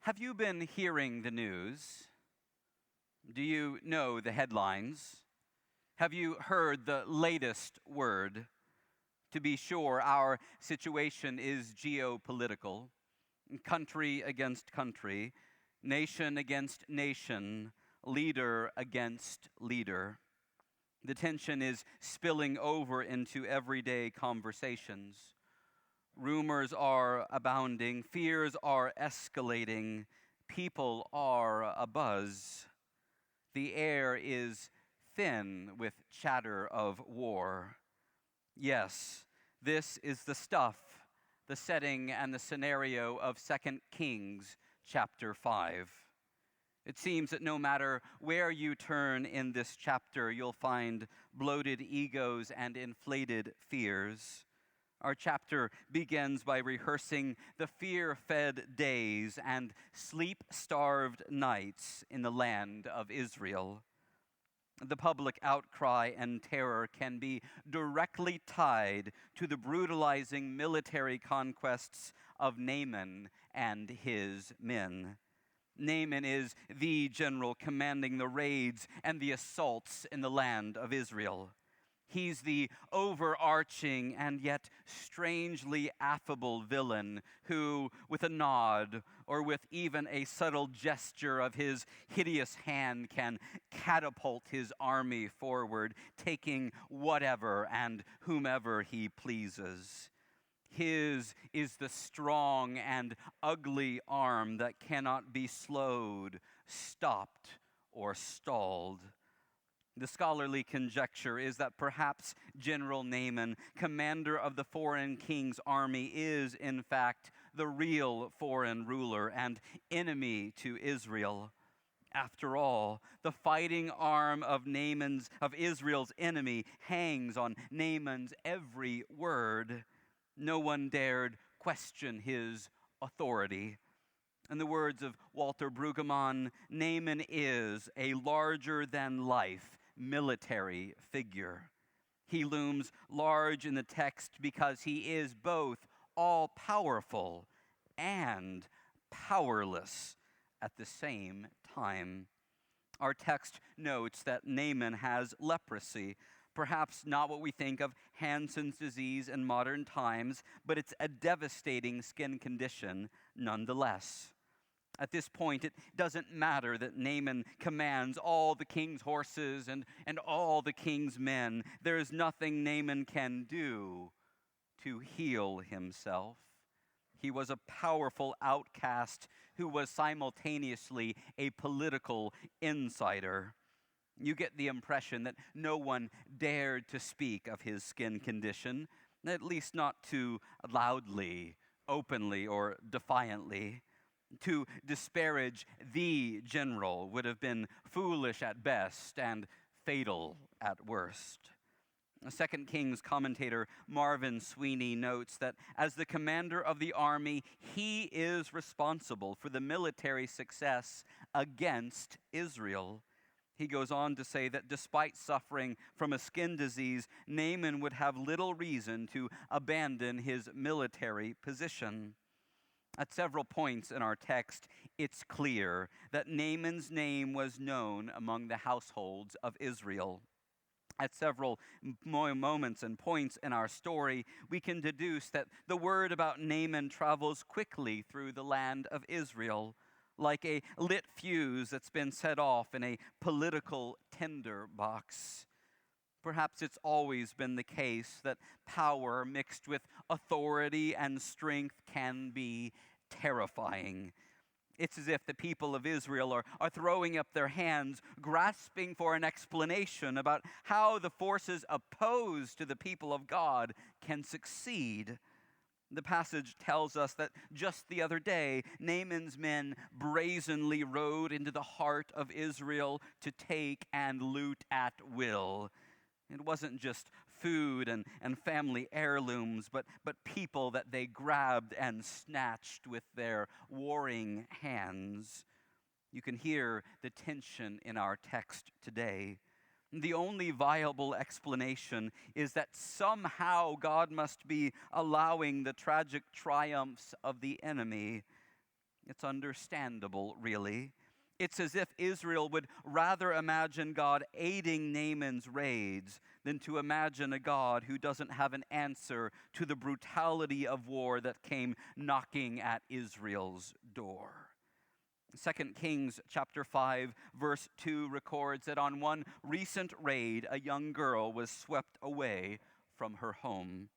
Have you been hearing the news? Do you know the headlines? Have you heard the latest word? To be sure, our situation is geopolitical, country against country, nation against nation, leader against leader. The tension is spilling over into everyday conversations. Rumors are abounding, fears are escalating, people are abuzz. The air is thin with chatter of war. Yes, this is the stuff, the setting and the scenario of 2 Kings chapter 5. It seems that no matter where you turn in this chapter, you'll find bloated egos and inflated fears. Our chapter begins by rehearsing the fear-fed days and sleep-starved nights in the land of Israel. The public outcry and terror can be directly tied to the brutalizing military conquests of Naaman and his men. Naaman is the general commanding the raids and the assaults in the land of Israel. He's the overarching and yet strangely affable villain who, with a nod or with even a subtle gesture of his hideous hand, can catapult his army forward, taking whatever and whomever he pleases. His is the strong and ugly arm that cannot be slowed, stopped, or stalled. The scholarly conjecture is that perhaps General Naaman, commander of the foreign king's army, is in fact the real foreign ruler and enemy to Israel. After all, the fighting arm of Israel's enemy hangs on Naaman's every word. No one dared question his authority. In the words of Walter Brueggemann, Naaman is a larger-than-life military figure. He looms large in the text because he is both all-powerful and powerless at the same time. Our text notes that Naaman has leprosy, perhaps not what we think of Hansen's disease in modern times, but it's a devastating skin condition nonetheless. At this point, it doesn't matter that Naaman commands all the king's horses and all the king's men. There is nothing Naaman can do to heal himself. He was a powerful outcast who was simultaneously a political insider. You get the impression that no one dared to speak of his skin condition, at least not too loudly, openly, or defiantly. To disparage the general would have been foolish at best and fatal at worst. 2 Kings commentator Marvin Sweeney notes that as the commander of the army, he is responsible for the military success against Israel. He goes on to say that despite suffering from a skin disease, Naaman would have little reason to abandon his military position. At several points in our text, it's clear that Naaman's name was known among the households of Israel. At several moments and points in our story, we can deduce that the word about Naaman travels quickly through the land of Israel, like a lit fuse that's been set off in a political tinder box. Perhaps it's always been the case that power mixed with authority and strength can be terrifying. It's as if the people of Israel are throwing up their hands, grasping for an explanation about how the forces opposed to the people of God can succeed. The passage tells us that just the other day, Naaman's men brazenly rode into the heart of Israel to take and loot at will. It wasn't just food and family heirlooms, but people that they grabbed and snatched with their warring hands. You can hear the tension in our text today. The only viable explanation is that somehow God must be allowing the tragic triumphs of the enemy. It's understandable, really. It's as if Israel would rather imagine God aiding Naaman's raids than to imagine a God who doesn't have an answer to the brutality of war that came knocking at Israel's door. 2 Kings chapter 5 verse 2 records that on one recent raid, a young girl was swept away from her home.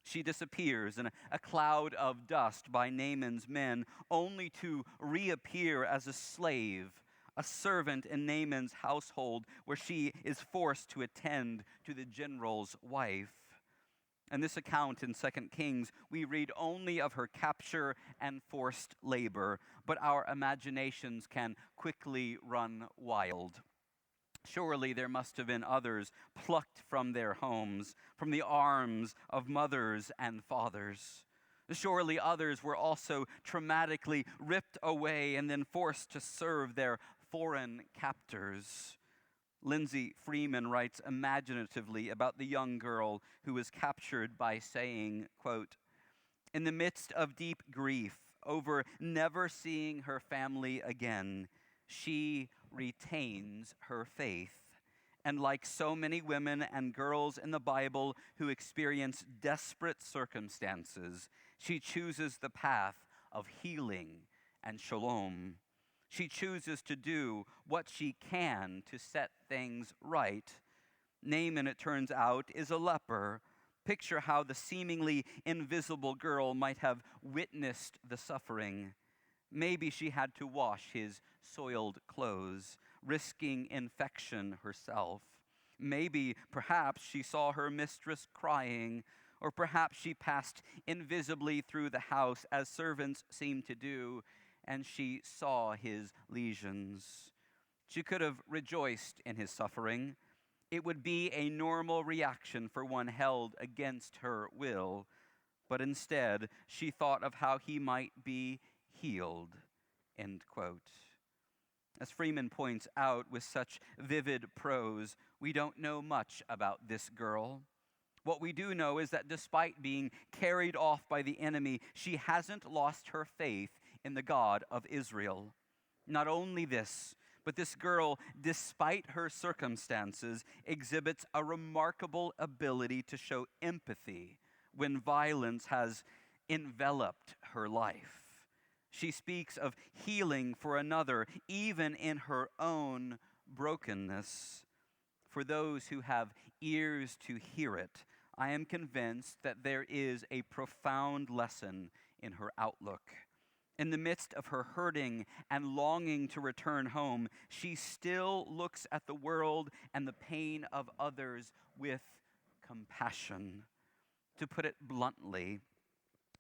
She disappears in a cloud of dust by Naaman's men, only to reappear as a slave, a servant in Naaman's household, where she is forced to attend to the general's wife. In this account in 2 Kings, we read only of her capture and forced labor, but our imaginations can quickly run wild. Surely there must have been others plucked from their homes, from the arms of mothers and fathers. Surely others were also traumatically ripped away and then forced to serve their foreign captors. Lindsay Freeman writes imaginatively about the young girl who was captured by saying, quote, "In the midst of deep grief over never seeing her family again, she retains her faith. And like so many women and girls in the Bible who experience desperate circumstances, she chooses the path of healing and shalom. She chooses to do what she can to set things right. Naaman, it turns out, is a leper. Picture how the seemingly invisible girl might have witnessed the suffering. Maybe she had to wash his soiled clothes, risking infection herself. Maybe, perhaps, she saw her mistress crying, or perhaps she passed invisibly through the house, as servants seem to do, and she saw his lesions. She could have rejoiced in his suffering. It would be a normal reaction for one held against her will, but instead she thought of how he might be healed, end quote. As Freeman points out with such vivid prose, we don't know much about this girl. What we do know is that despite being carried off by the enemy, she hasn't lost her faith in the God of Israel. Not only this, but this girl, despite her circumstances, exhibits a remarkable ability to show empathy when violence has enveloped her life. She speaks of healing for another, even in her own brokenness. For those who have ears to hear it, I am convinced that there is a profound lesson in her outlook. In the midst of her hurting and longing to return home, she still looks at the world and the pain of others with compassion. To put it bluntly,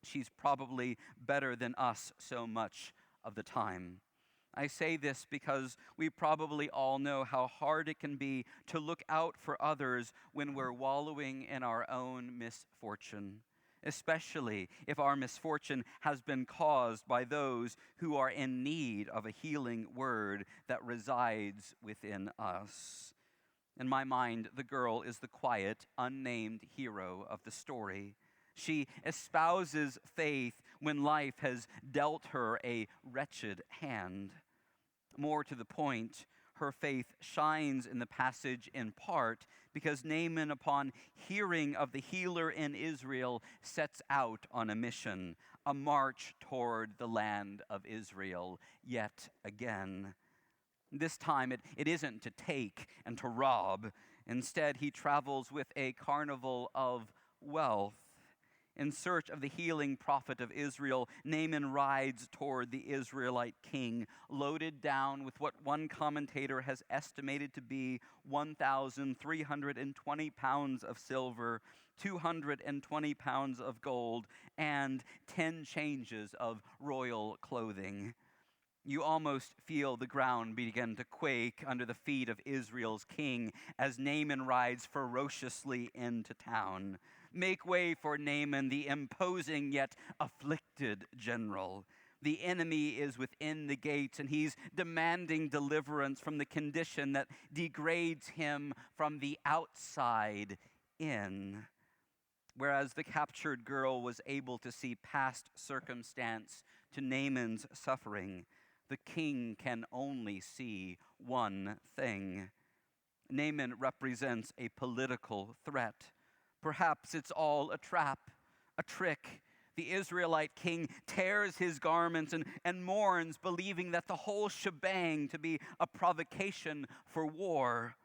she's probably better than us so much of the time. I say this because we probably all know how hard it can be to look out for others when we're wallowing in our own misfortune, especially if our misfortune has been caused by those who are in need of a healing word that resides within us. In my mind, the girl is the quiet, unnamed hero of the story. She espouses faith when life has dealt her a wretched hand. More to the point, her faith shines in the passage in part because Naaman, upon hearing of the healer in Israel, sets out on a mission, a march toward the land of Israel yet again. This time it isn't to take and to rob. Instead, he travels with a carnival of wealth. In search of the healing prophet of Israel, Naaman rides toward the Israelite king, loaded down with what one commentator has estimated to be 1,320 pounds of silver, 220 pounds of gold, and 10 changes of royal clothing. You almost feel the ground begin to quake under the feet of Israel's king as Naaman rides ferociously into town. Make way for Naaman, the imposing yet afflicted general. The enemy is within the gates, and he's demanding deliverance from the condition that degrades him from the outside in. Whereas the captured girl was able to see past circumstance to Naaman's suffering, the king can only see one thing. Naaman represents a political threat. Perhaps it's all a trap, a trick. The Israelite king tears his garments and mourns, believing that the whole shebang to be a provocation for war.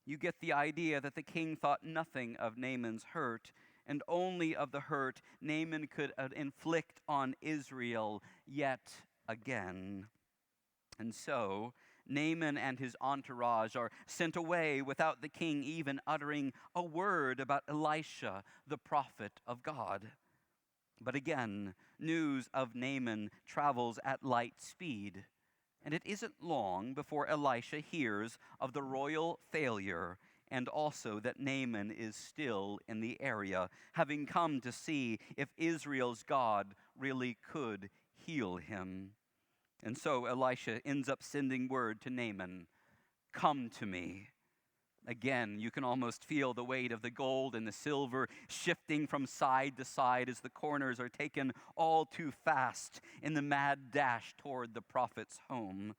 You get the idea that the king thought nothing of Naaman's hurt, and only of the hurt Naaman could inflict on Israel yet again. And so, Naaman and his entourage are sent away without the king even uttering a word about Elisha, the prophet of God. But again, news of Naaman travels at light speed, and it isn't long before Elisha hears of the royal failure and also that Naaman is still in the area, having come to see if Israel's God really could heal him. And so Elisha ends up sending word to Naaman, "Come to me." Again, you can almost feel the weight of the gold and the silver shifting from side to side as the corners are taken all too fast in the mad dash toward the prophet's home.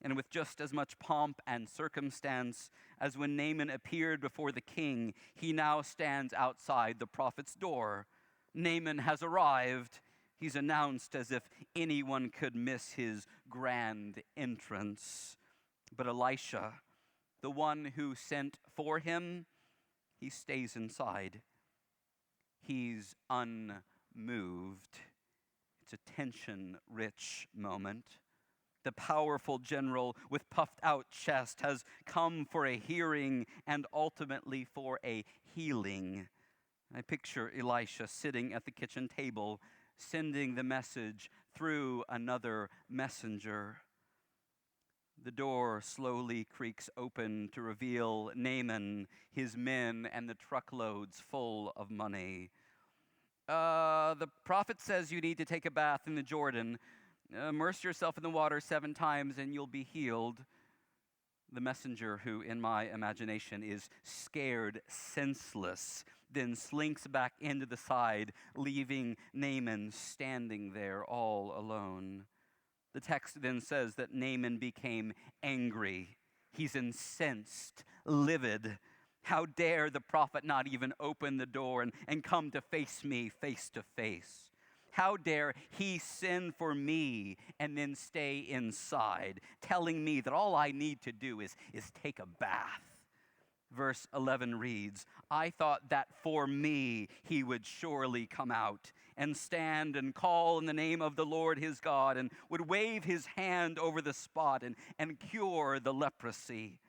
And with just as much pomp and circumstance as when Naaman appeared before the king, he now stands outside the prophet's door. Naaman has arrived. He's announced as if anyone could miss his grand entrance. But Elisha, the one who sent for him, he stays inside. He's unmoved. It's a tension-rich moment. The powerful general with puffed out chest has come for a hearing and ultimately for a healing. I picture Elisha sitting at the kitchen table, sending the message through another messenger. The door slowly creaks open to reveal Naaman, his men, and the truckloads full of money. The prophet says you need to take a bath in the Jordan. Immerse yourself in the water 7 times and you'll be healed. The messenger, who in my imagination is scared senseless, then slinks back into the side, leaving Naaman standing there all alone. The text then says that Naaman became angry. He's incensed, livid. How dare the prophet not even open the door and come to face me face to face? How dare he send for me and then stay inside, telling me that all I need to do is take a bath? Verse 11 reads, "I thought that for me he would surely come out and stand and call in the name of the Lord his God and would wave his hand over the spot and cure the leprosy."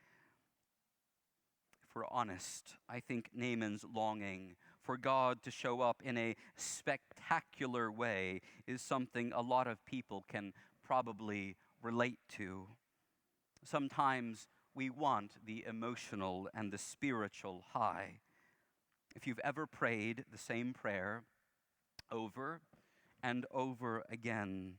If we're honest, I think Naaman's longing for God to show up in a spectacular way is something a lot of people can probably relate to. Sometimes we want the emotional and the spiritual high. If you've ever prayed the same prayer over and over again,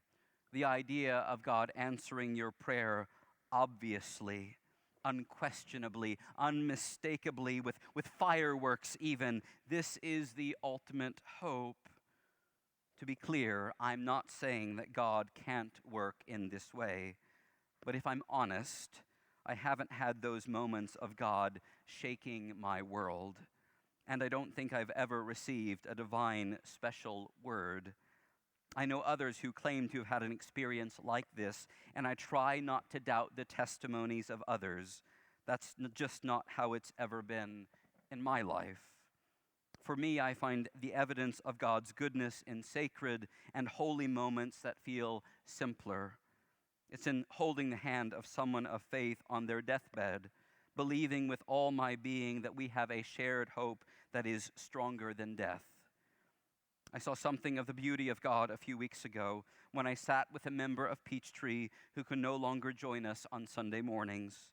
the idea of God answering your prayer obviously, unquestionably, unmistakably, with fireworks even, this is the ultimate hope. To be clear, I'm not saying that God can't work in this way, but if I'm honest, I haven't had those moments of God shaking my world, and I don't think I've ever received a divine special word. I know others who claim to have had an experience like this, and I try not to doubt the testimonies of others. That's just not how it's ever been in my life. For me, I find the evidence of God's goodness in sacred and holy moments that feel simpler. It's in holding the hand of someone of faith on their deathbed, believing with all my being that we have a shared hope that is stronger than death. I saw something of the beauty of God a few weeks ago when I sat with a member of Peachtree who could no longer join us on Sunday mornings.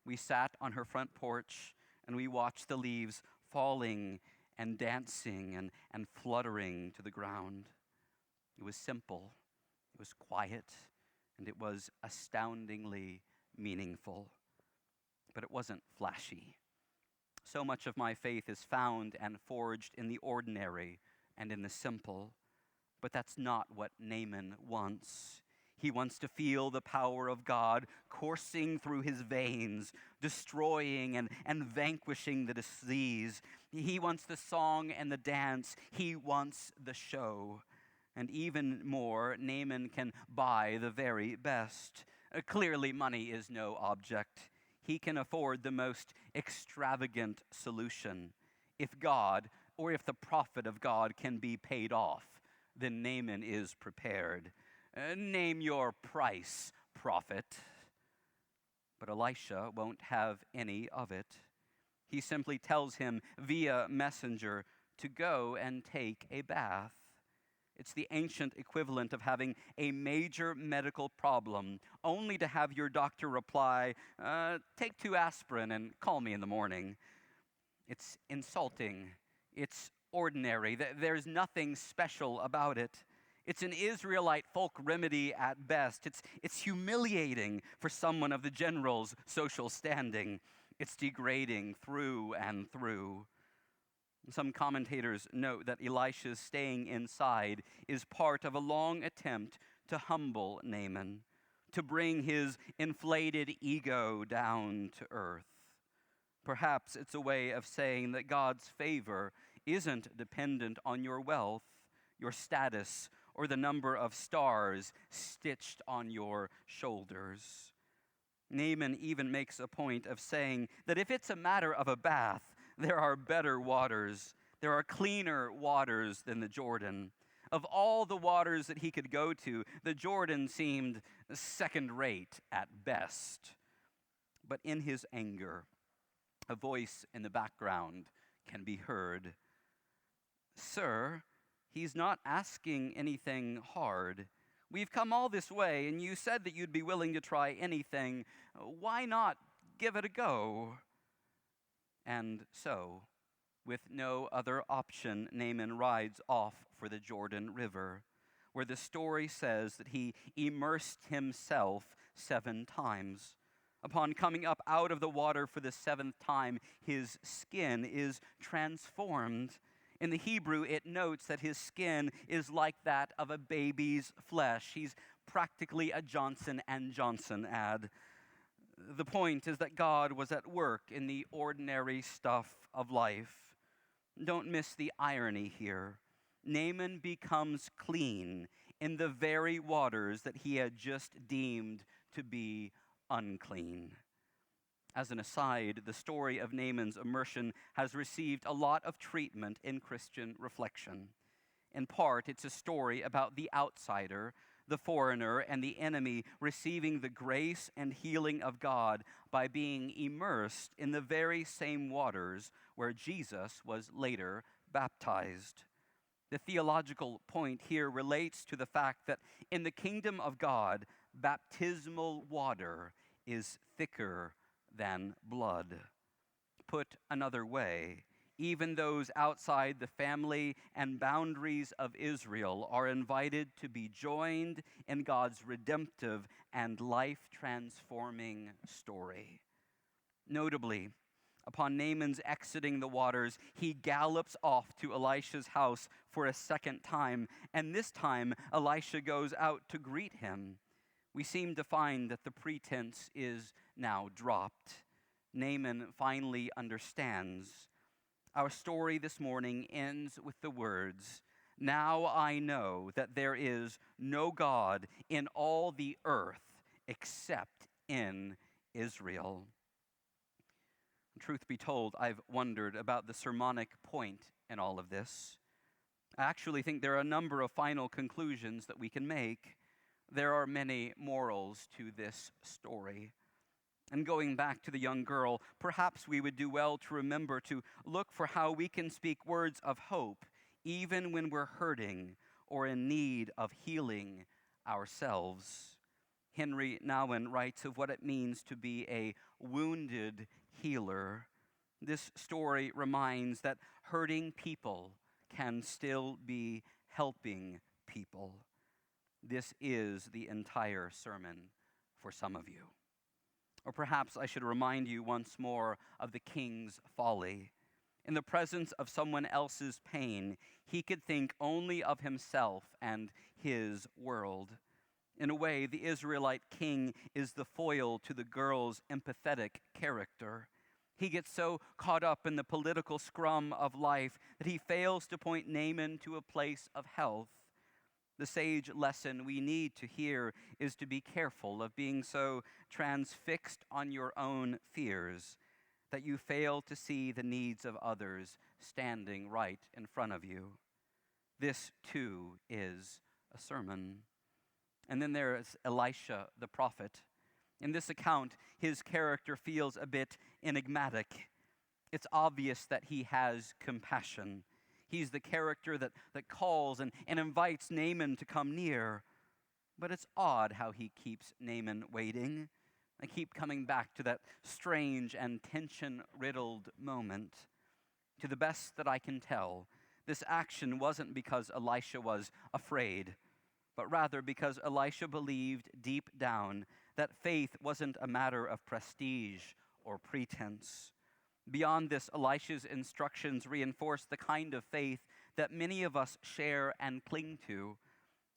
We sat on her front porch and we watched the leaves falling and dancing and fluttering to the ground. It was simple, it was quiet, and it was astoundingly meaningful. But it wasn't flashy. So much of my faith is found and forged in the ordinary and in the simple. But that's not what Naaman wants. He wants to feel the power of God coursing through his veins, destroying and vanquishing the disease. He wants the song and the dance. He wants the show. And even more, Naaman can buy the very best. Clearly, money is no object. He can afford the most extravagant solution. If God, or if the prophet of God, can be paid off, then Naaman is prepared. Name your price, prophet. But Elisha won't have any of it. He simply tells him via messenger to go and take a bath. It's the ancient equivalent of having a major medical problem, only to have your doctor reply, take 2 aspirin and call me in the morning. It's insulting. It's ordinary. There's nothing special about it. It's an Israelite folk remedy at best. It's humiliating for someone of the general's social standing. It's degrading through and through. Some commentators note that Elisha's staying inside is part of a long attempt to humble Naaman, to bring his inflated ego down to earth. Perhaps it's a way of saying that God's favor isn't dependent on your wealth, your status, or the number of stars stitched on your shoulders. Naaman even makes a point of saying that if it's a matter of a bath, there are better waters. There are cleaner waters than the Jordan. Of all the waters that he could go to, the Jordan seemed second rate at best. But in his anger, a voice in the background can be heard. Sir, he's not asking anything hard. We've come all this way, and you said that you'd be willing to try anything. Why not give it a go? And so, with no other option, Naaman rides off for the Jordan River, where the story says that he immersed himself 7 times. Upon coming up out of the water for the 7th time, his skin is transformed. In the Hebrew, it notes that his skin is like that of a baby's flesh. He's practically a Johnson & Johnson ad. The point is that God was at work in the ordinary stuff of life. Don't miss the irony here. Naaman becomes clean in the very waters that he had just deemed to be unclean. As an aside, the story of Naaman's immersion has received a lot of treatment in Christian reflection. In part, it's a story about the outsider, the foreigner, and the enemy receiving the grace and healing of God by being immersed in the very same waters where Jesus was later baptized. The theological point here relates to the fact that in the kingdom of God, baptismal water is thicker than blood. Put another way, even those outside the family and boundaries of Israel are invited to be joined in God's redemptive and life-transforming story. Notably, upon Naaman's exiting the waters, he gallops off to Elisha's house for a 2nd time, and this time Elisha goes out to greet him. We seem to find that the pretense is now dropped. Naaman finally understands. Our story this morning ends with the words, "Now I know that there is no God in all the earth except in Israel." Truth be told, I've wondered about the sermonic point in all of this. I actually think there are a number of final conclusions that we can make. There are many morals to this story. And going back to the young girl, perhaps we would do well to remember to look for how we can speak words of hope, even when we're hurting or in need of healing ourselves. Henry Nouwen writes of what it means to be a wounded healer. This story reminds that hurting people can still be helping people. This is the entire sermon for some of you. Or perhaps I should remind you once more of the king's folly. In the presence of someone else's pain, he could think only of himself and his world. In a way, the Israelite king is the foil to the girl's empathetic character. He gets so caught up in the political scrum of life that he fails to point Naaman to a place of health. The sage lesson we need to hear is to be careful of being so transfixed on your own fears that you fail to see the needs of others standing right in front of you. This, too, is a sermon. And then there is Elisha the prophet. In this account, his character feels a bit enigmatic. It's obvious that he has compassion. He's the character that calls and invites Naaman to come near. But it's odd how he keeps Naaman waiting. I keep coming back to that strange and tension-riddled moment. To the best that I can tell, this action wasn't because Elisha was afraid, but rather because Elisha believed deep down that faith wasn't a matter of prestige or pretense. Beyond this, Elisha's instructions reinforce the kind of faith that many of us share and cling to,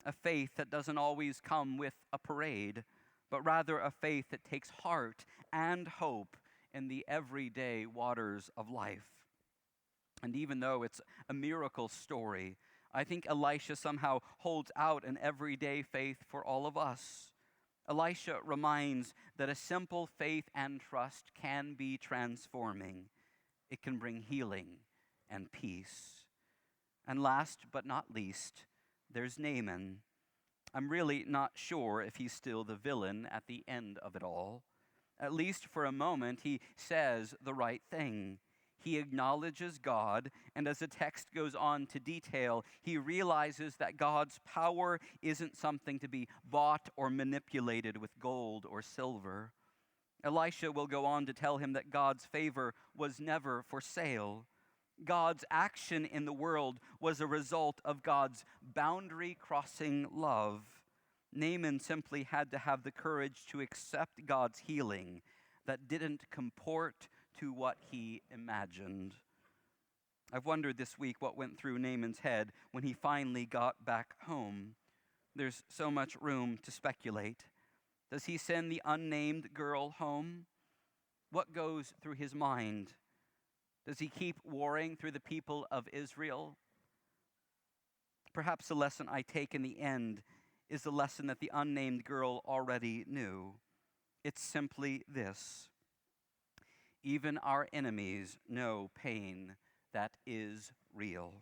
a faith that doesn't always come with a parade, but rather a faith that takes heart and hope in the everyday waters of life. And even though it's a miracle story, I think Elisha somehow holds out an everyday faith for all of us. Elisha reminds that a simple faith and trust can be transforming. It can bring healing and peace. And last but not least, there's Naaman. I'm really not sure if he's still the villain at the end of it all. At least for a moment, he says the right thing. He acknowledges God, and as the text goes on to detail, he realizes that God's power isn't something to be bought or manipulated with gold or silver. Elisha will go on to tell him that God's favor was never for sale. God's action in the world was a result of God's boundary-crossing love. Naaman simply had to have the courage to accept God's healing that didn't comport to what he imagined. I've wondered this week what went through Naaman's head when he finally got back home. There's so much room to speculate. Does he send the unnamed girl home? What goes through his mind? Does he keep warring through the people of Israel? Perhaps the lesson I take in the end is the lesson that the unnamed girl already knew. It's simply this: even our enemies know pain that is real.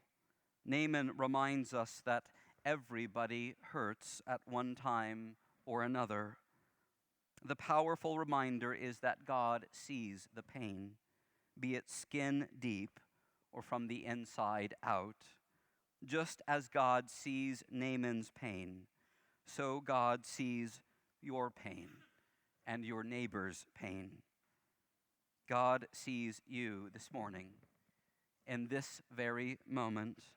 Naaman reminds us that everybody hurts at one time or another. The powerful reminder is that God sees the pain, be it skin deep or from the inside out. Just as God sees Naaman's pain, so God sees your pain and your neighbor's pain. God sees you this morning in this very moment,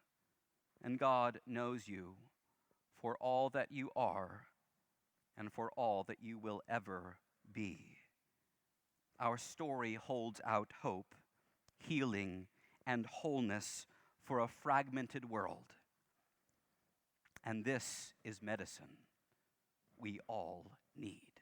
and God knows you for all that you are and for all that you will ever be. Our story holds out hope, healing, and wholeness for a fragmented world. And this is medicine we all need.